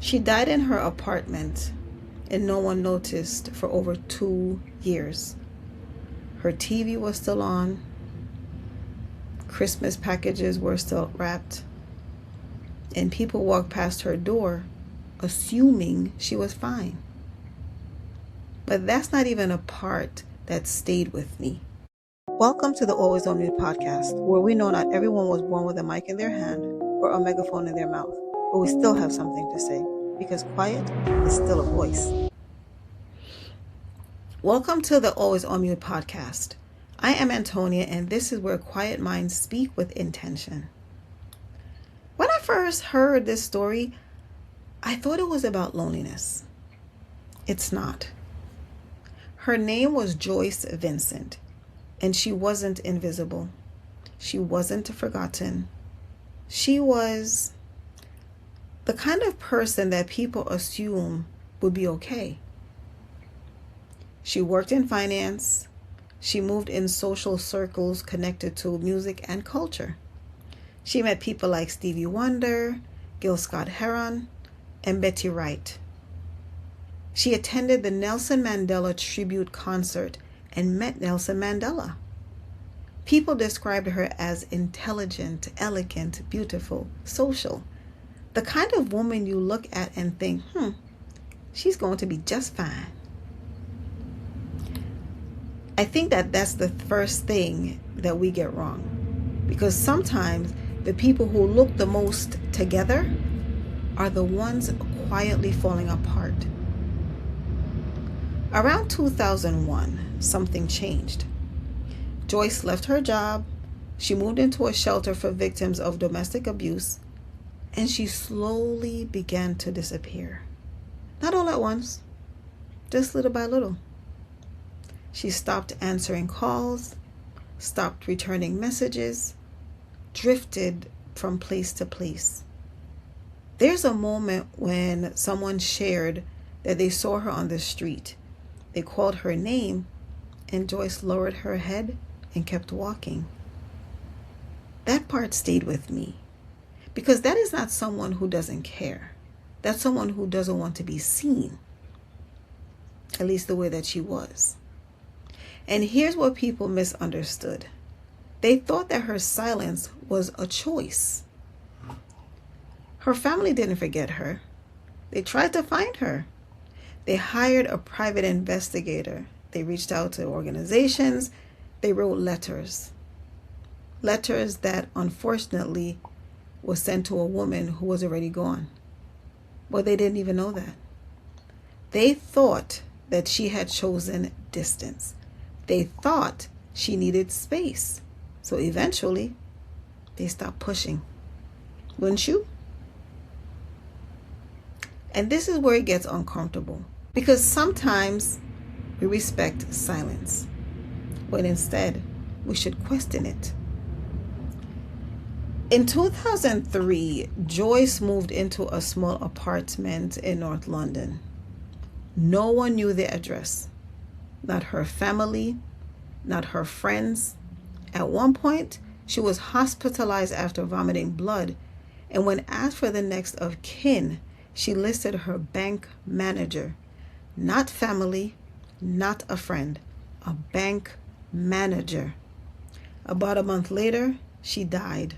She died in her apartment and no one noticed for over 2 years. Her TV was still on. Christmas packages were still wrapped. And people walked past her door assuming she was fine. But that's not even a part that stayed with me. Welcome to the Always On Mute podcast, where we know not everyone was born with a mic in their hand or a megaphone in their mouth, but we still have something to say, because quiet is still a voice. Welcome to the Always On Mute podcast. I am Antonia, and this is where quiet minds speak with intention. When I first heard this story, I thought it was about loneliness. It's not. Her name was Joyce Vincent, and she wasn't invisible. She wasn't forgotten. She was the kind of person that people assume would be okay. She worked in finance. She moved in social circles connected to music and culture. She met people like Stevie Wonder, Gil Scott-Heron, and Betty Wright. She attended the Nelson Mandela tribute concert and met Nelson Mandela. People described her as intelligent, elegant, beautiful, social. The kind of woman you look at and think, she's going to be just fine. I think that's the first thing that we get wrong. Because sometimes the people who look the most together are the ones quietly falling apart. Around 2001, something changed. Joyce left her job. She moved into a shelter for victims of domestic abuse, and she slowly began to disappear. Not all at once, just little by little. She stopped answering calls, stopped returning messages, drifted from place to place. There's a moment when someone shared that they saw her on the street. They called her name, and Joyce lowered her head and kept walking. That part stayed with me, because that is not someone who doesn't care. That's someone who doesn't want to be seen, at least the way that she was. And here's what people misunderstood. They thought that her silence was a choice. Her family didn't forget her. They tried to find her. They hired a private investigator. They reached out to organizations. They wrote letters. Letters that unfortunately were sent to a woman who was already gone. But they didn't even know that. They thought that she had chosen distance. They thought she needed space. So eventually, they stopped pushing. Wouldn't you? And this is where it gets uncomfortable. Because sometimes we respect silence, but instead we should question it. In 2003, Joyce moved into a small apartment in North London. No one knew the address. Not her family, not her friends. At one point, she was hospitalized after vomiting blood, and when asked for the next of kin, she listed her bank manager. Not family, not a friend, a bank manager. About a month later, she died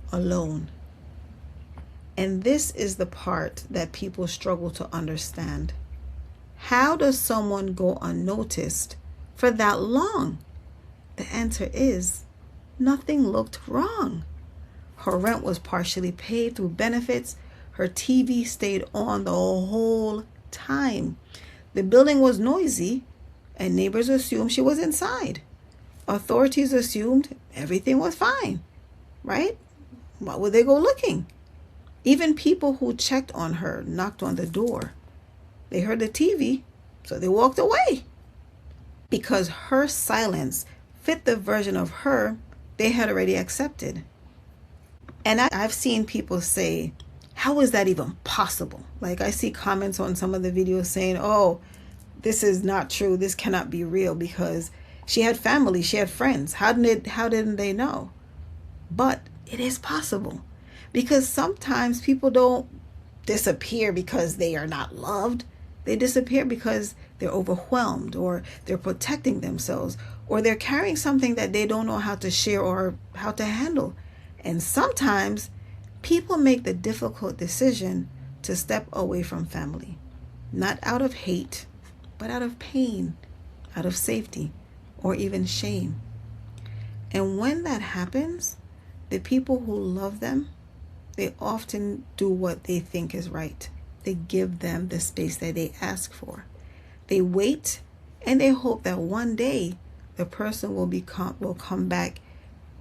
alone. And this is the part that people struggle to understand. How does someone go unnoticed for that long? The answer is nothing looked wrong. Her rent was partially paid through benefits. Her TV stayed on the whole time. The building was noisy, and neighbors assumed she was inside. Authorities assumed everything was fine, right? Why would they go looking? Even people who checked on her knocked on the door. They heard the TV, so they walked away. Because her silence fit the version of her they had already accepted. And I've seen people say, how is that even possible? Like, I see comments on some of the videos saying, oh, this is not true. This cannot be real, because she had family, she had friends. How didn't they know? But it is possible, because sometimes people don't disappear because they are not loved. They disappear because they're overwhelmed, or they're protecting themselves, or they're carrying something that they don't know how to share or how to handle. And sometimes people make the difficult decision to step away from family, not out of hate, but out of pain, out of safety, or even shame. And when that happens, the people who love them, they often do what they think is right. They give them the space that they ask for. They wait and they hope that one day the person will come back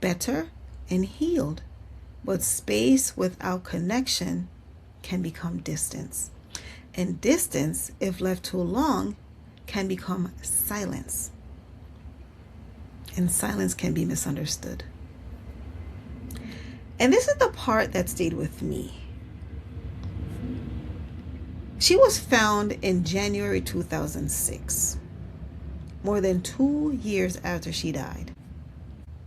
better and healed. But space without connection can become distance. And distance, if left too long, can become silence. And silence can be misunderstood. And this is the part that stayed with me. She was found in January 2006, more than 2 years after she died,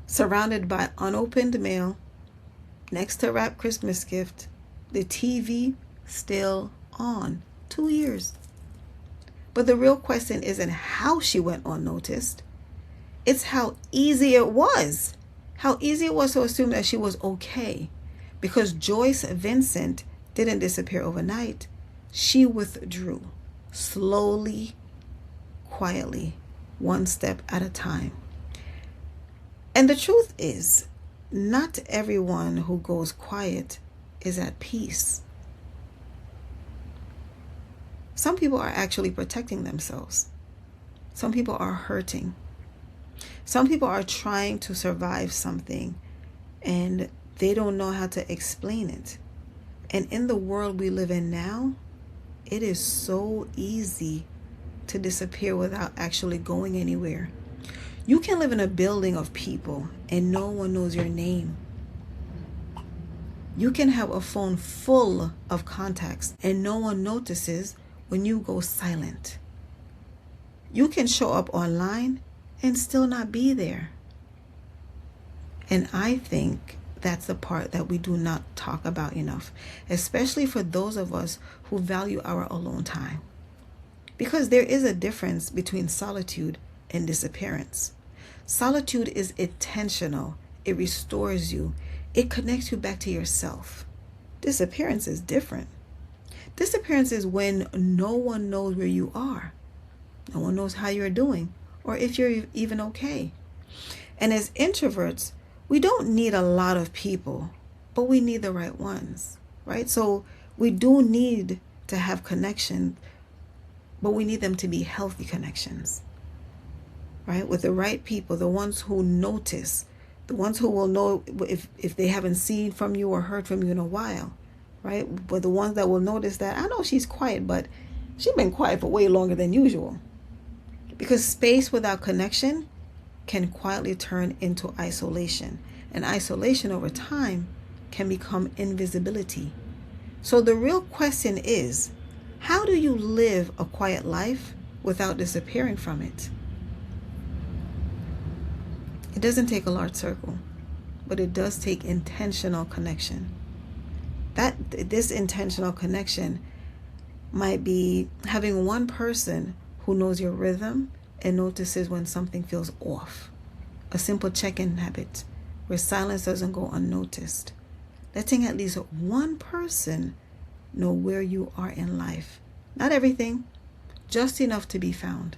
surrounded by unopened mail, next to wrapped Christmas gift, the TV still on. 2 years. But the real question isn't how she went unnoticed. It's how easy it was. How easy it was to assume that she was okay. Because Joyce Vincent didn't disappear overnight. She withdrew, slowly, quietly, one step at a time. And the truth is, not everyone who goes quiet is at peace. Some people are actually protecting themselves. Some people are hurting. Some people are trying to survive something and they don't know how to explain it. And in the world we live in now, it is so easy to disappear without actually going anywhere. You can live in a building of people and no one knows your name. You can have a phone full of contacts and no one notices when you go silent. You can show up online and still not be there. And I think that's the part that we do not talk about enough, especially for those of us who value our alone time. Because there is a difference between solitude and disappearance. Solitude is intentional. It restores you. It connects you back to yourself. Disappearance is different. Disappearance is when no one knows where you are. No one knows how you're doing or if you're even okay. And as introverts, we don't need a lot of people, but we need the right ones, right? So we do need to have connection, but we need them to be healthy connections, right? With the right people, the ones who notice, the ones who will know if they haven't seen from you or heard from you in a while, right? But the ones that will notice that, I know she's quiet, but she's been quiet for way longer than usual. Because space without connection can quietly turn into isolation. And isolation over time can become invisibility. So the real question is, how do you live a quiet life without disappearing from it? It doesn't take a large circle, but it does take intentional connection. This intentional connection might be having one person who knows your rhythm and notices when something feels off. A simple check-in habit where silence doesn't go unnoticed. Letting at least one person know where you are in life. Not everything, just enough to be found.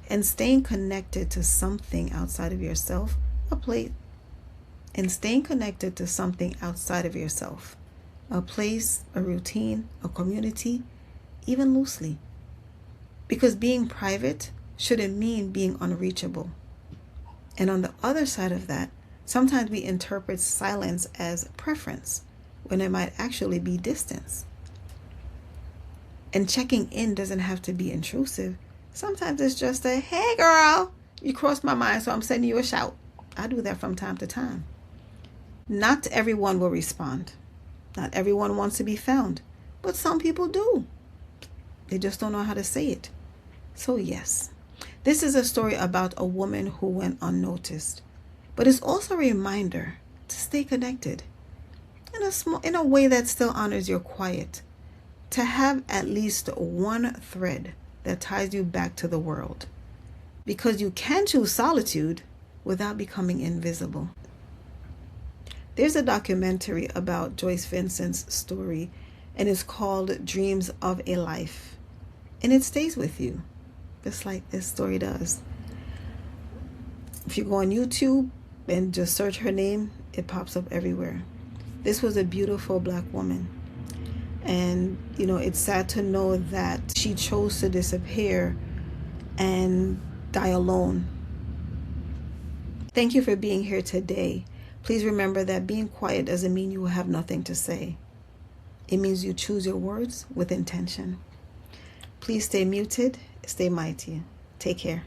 And staying connected to something outside of yourself, and staying connected to something outside of yourself, a place, a routine, a community, even loosely. Because being private shouldn't mean being unreachable. And on the other side of that, sometimes we interpret silence as preference when it might actually be distance. And checking in doesn't have to be intrusive. Sometimes it's just a, hey girl, you crossed my mind, so I'm sending you a shout. I do that from time to time. Not everyone will respond. Not everyone wants to be found, but some people do. They just don't know how to say it. So yes, this is a story about a woman who went unnoticed, but it's also a reminder to stay connected. in a way that still honors your quiet. To have at least one thread that ties you back to the world. Because you can choose solitude without becoming invisible. There's a documentary about Joyce Vincent's story, and it's called Dreams of a Life. And it stays with you, just like this story does. If you go on YouTube and just search her name, it pops up everywhere. This was a beautiful Black woman. And, it's sad to know that she chose to disappear and die alone. Thank you for being here today. Please remember that being quiet doesn't mean you have nothing to say. It means you choose your words with intention. Please stay muted, stay mighty. Take care.